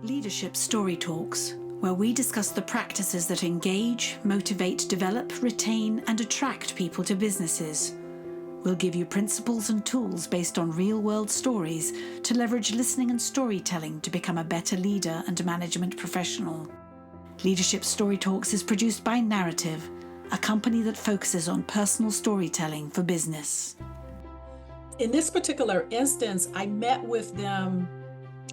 Leadership Story Talks, where we discuss the practices that engage, motivate, develop, retain, and attract people to businesses. We'll give you principles and tools based on real-world stories to leverage listening and storytelling to become a better leader and management professional. Leadership Story Talks is produced by Narrative, a company that focuses on personal storytelling for business. In this particular instance, I met with them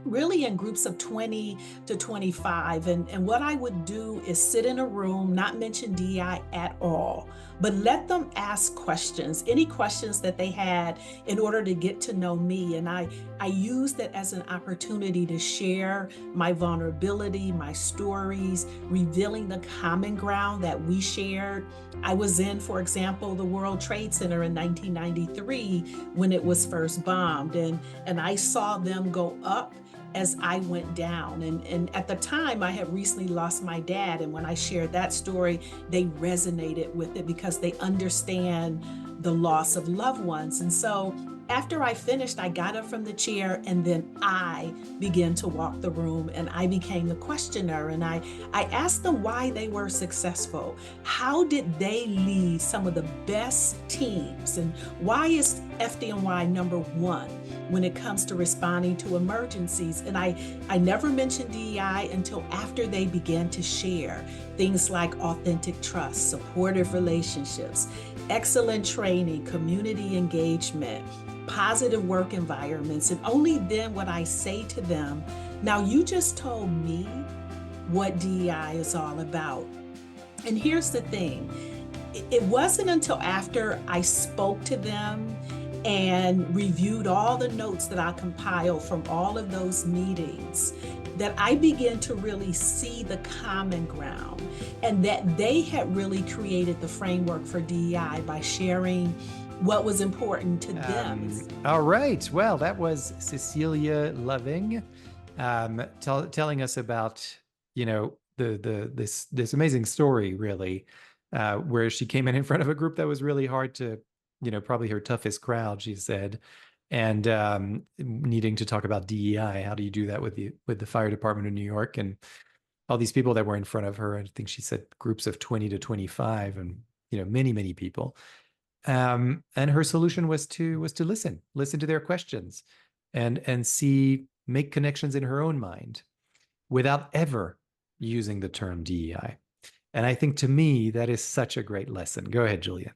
really in groups of 20 to 25. And what I would do is sit in a room, not mention DEI at all, but let them ask questions, any questions that they had in order to get to know me. And I used that as an opportunity to share my vulnerability, my stories, revealing the common ground that we shared. I was in, for example, the World Trade Center in 1993 when it was first bombed. And I saw them go up as I went down. And at the time, I had recently lost my dad. And when I shared that story, they resonated with it because they understand the loss of loved ones. And so after I finished, I got up from the chair and then I began to walk the room and I became the questioner. And I asked them why they were successful. How did they lead some of the best teams? And why is FDNY number one when it comes to responding to emergencies? And I never mentioned DEI until after they began to share things like authentic trust, supportive relationships, excellent training, community engagement, positive work environments. And only then would I say to them, now you just told me what DEI is all about. And here's the thing, it wasn't until after I spoke to them and reviewed all the notes that I compiled from all of those meetings that I began to really see the common ground and that they had really created the framework for DEI by sharing what was important to them. All right. Well, that was Cecilia Loving telling us about, this amazing story, really, where she came in front of a group that was really hard to, probably her toughest crowd, she said, and needing to talk about DEI. How do you do that with the fire department of New York and all these people that were in front of her? I think she said groups of 20 to 25 and, many, many people. And her solution was to listen to their questions and make connections in her own mind without ever using the term DEI. And I think to me, that is such a great lesson. Go ahead, Julia.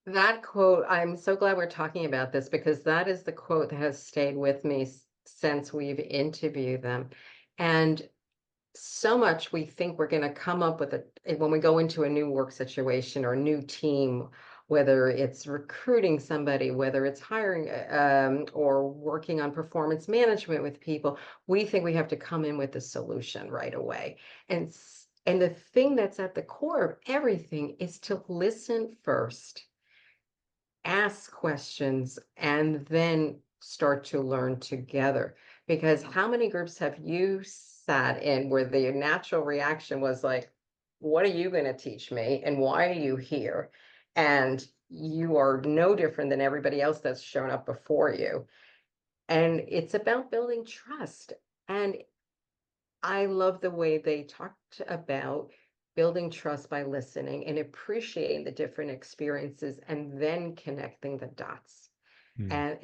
That quote, I'm so glad we're talking about this because that is the quote that has stayed with me since we've interviewed them. And so much we think we're going to come up with when we go into a new work situation or a new team, whether it's recruiting somebody, whether it's hiring or working on performance management with people, we think we have to come in with a solution right away. And the thing that's at the core of everything is to listen first, ask questions, and then start to learn together. Because how many groups have you sat in where the natural reaction was like, what are you going to teach me? And why are you here? And you are no different than everybody else that's shown up before you. And it's about building trust. And I love the way they talked about building trust by listening and appreciating the different experiences and then connecting the dots. And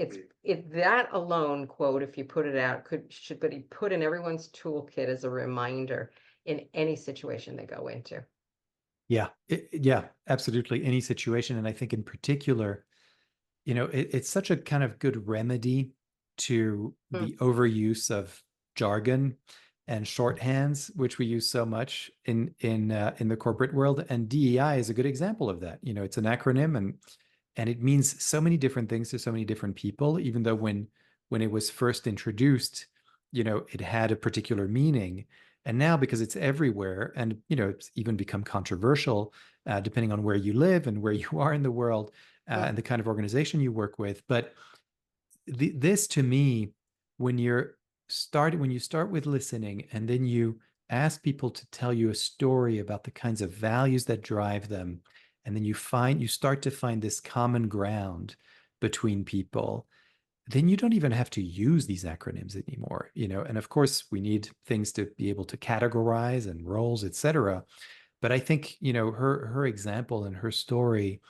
that alone, quote, if you put it out, should be put in everyone's toolkit as a reminder in any situation they go into. Yeah, yeah, absolutely. Any situation. And I think in particular, it's such a kind of good remedy to the overuse of jargon and shorthands, which we use so much in the corporate world. And DEI is a good example of that. It's an acronym and it means so many different things to so many different people, even though when it was first introduced, it had a particular meaning. And now, because it's everywhere and, it's even become controversial, depending on where you live and where you are in the world and the kind of organization you work with. But this to me, when you start with listening and then you ask people to tell you a story about the kinds of values that drive them, and then you start to find this common ground between people, then you don't even have to use these acronyms anymore, and of course we need things to be able to categorize and roles, etc. But I think, her example and her story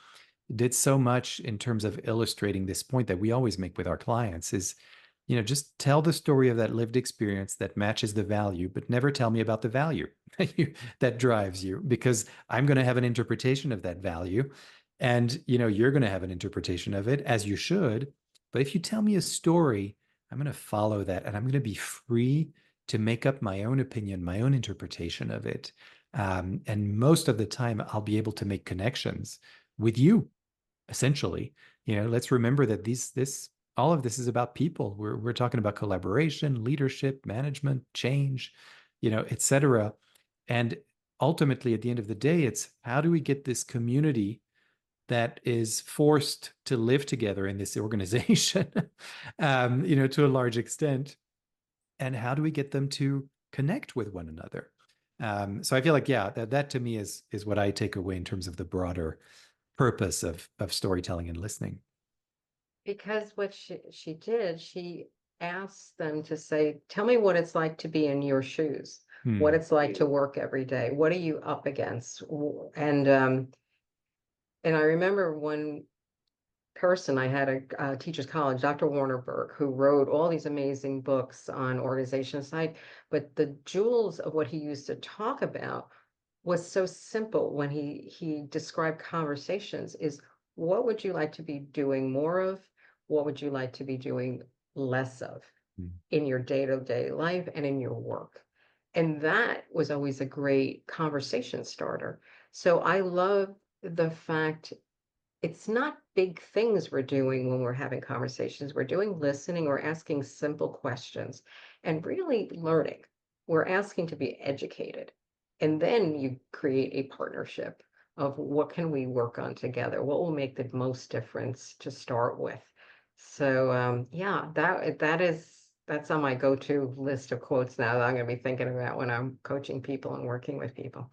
did so much in terms of illustrating this point that we always make with our clients is, just tell the story of that lived experience that matches the value, but never tell me about the value that drives you, because I'm going to have an interpretation of that value. And, you're going to have an interpretation of it, as you should. But if you tell me a story, I'm going to follow that, and I'm going to be free to make up my own opinion, my own interpretation of it. And most of the time, I'll be able to make connections with you, essentially. Let's remember that all of this is about people. We're talking about collaboration, leadership, management, change, etc. And ultimately, at the end of the day, it's how do we get this community that is forced to live together in this organization, to a large extent, and how do we get them to connect with one another? So I feel like, yeah, that to me is what I take away in terms of the broader purpose of storytelling and listening. Because what she did, she asked them to say, tell me what it's like to be in your shoes, what it's like to work every day. What are you up against? And I remember one person, I had a teacher's college, Dr. Warnerberg, who wrote all these amazing books on organization side, but the jewels of what he used to talk about was so simple when he described conversations is, what would you like to be doing more of? What would you like to be doing less of in your day-to-day life and in your work? And that was always a great conversation starter. So I love the fact it's not big things we're doing when we're having conversations. We're doing listening or asking simple questions and really learning. We're asking to be educated. And then you create a partnership of what can we work on together? What will make the most difference to start with? So yeah, that's on my go-to list of quotes now that I'm going to be thinking about when I'm coaching people and working with people.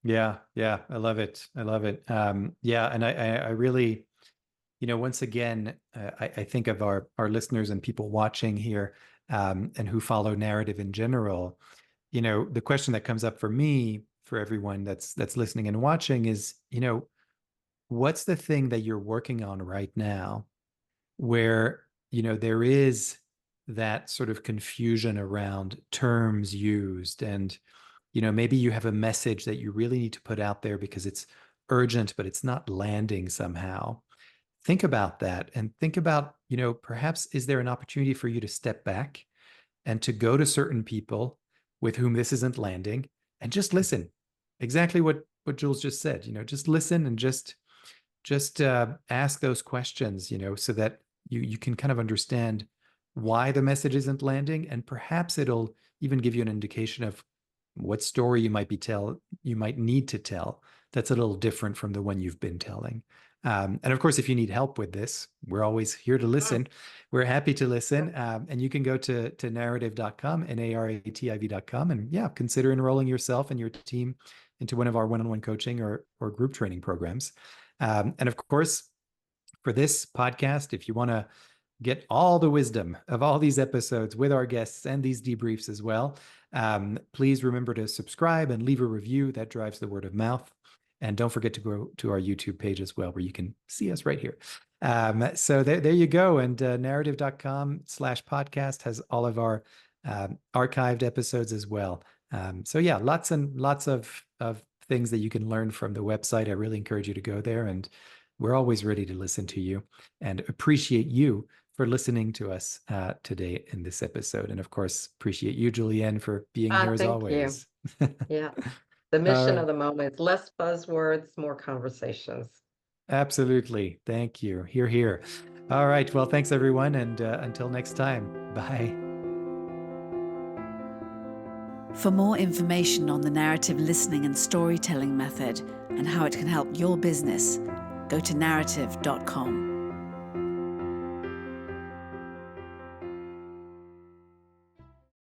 Yeah. I love it. Yeah. And I really, once again, I think of our listeners and people watching here, and who follow narrative in general. The question that comes up for me, for everyone that's listening and watching is, what's the thing that you're working on right now where, there is that sort of confusion around terms used, and, maybe you have a message that you really need to put out there because it's urgent, but it's not landing somehow. Think about that and think about, perhaps is there an opportunity for you to step back and to go to certain people with whom this isn't landing and just listen. Exactly what Jules just said, just listen and just ask those questions, so that you can kind of understand why the message isn't landing, and perhaps it'll even give you an indication of what story you might need to tell that's a little different from the one you've been telling. And of course, if you need help with this, we're always here to listen. We're happy to listen. And you can go to narrative.com, NARATIV.com, and consider enrolling yourself and your team into one of our one-on-one coaching or group training programs. And of course, for this podcast, if you want to get all the wisdom of all these episodes with our guests and these debriefs as well, please remember to subscribe and leave a review. That drives the word of mouth. And don't forget to go to our YouTube page as well, where you can see us right here. So there you go. And narrative.com/podcast has all of our archived episodes as well. So yeah, lots and lots of things that you can learn from the website. I really encourage you to go there. And we're always ready to listen to you and appreciate you for listening to us today in this episode. And of course, appreciate you, Julienne, for being here as always. Yeah. The mission of the moment, less buzzwords, more conversations. Absolutely. Thank you. Hear, hear. All right. Well, thanks, everyone. And until next time, bye. For more information on the narrative listening and storytelling method and how it can help your business, go to narrative.com.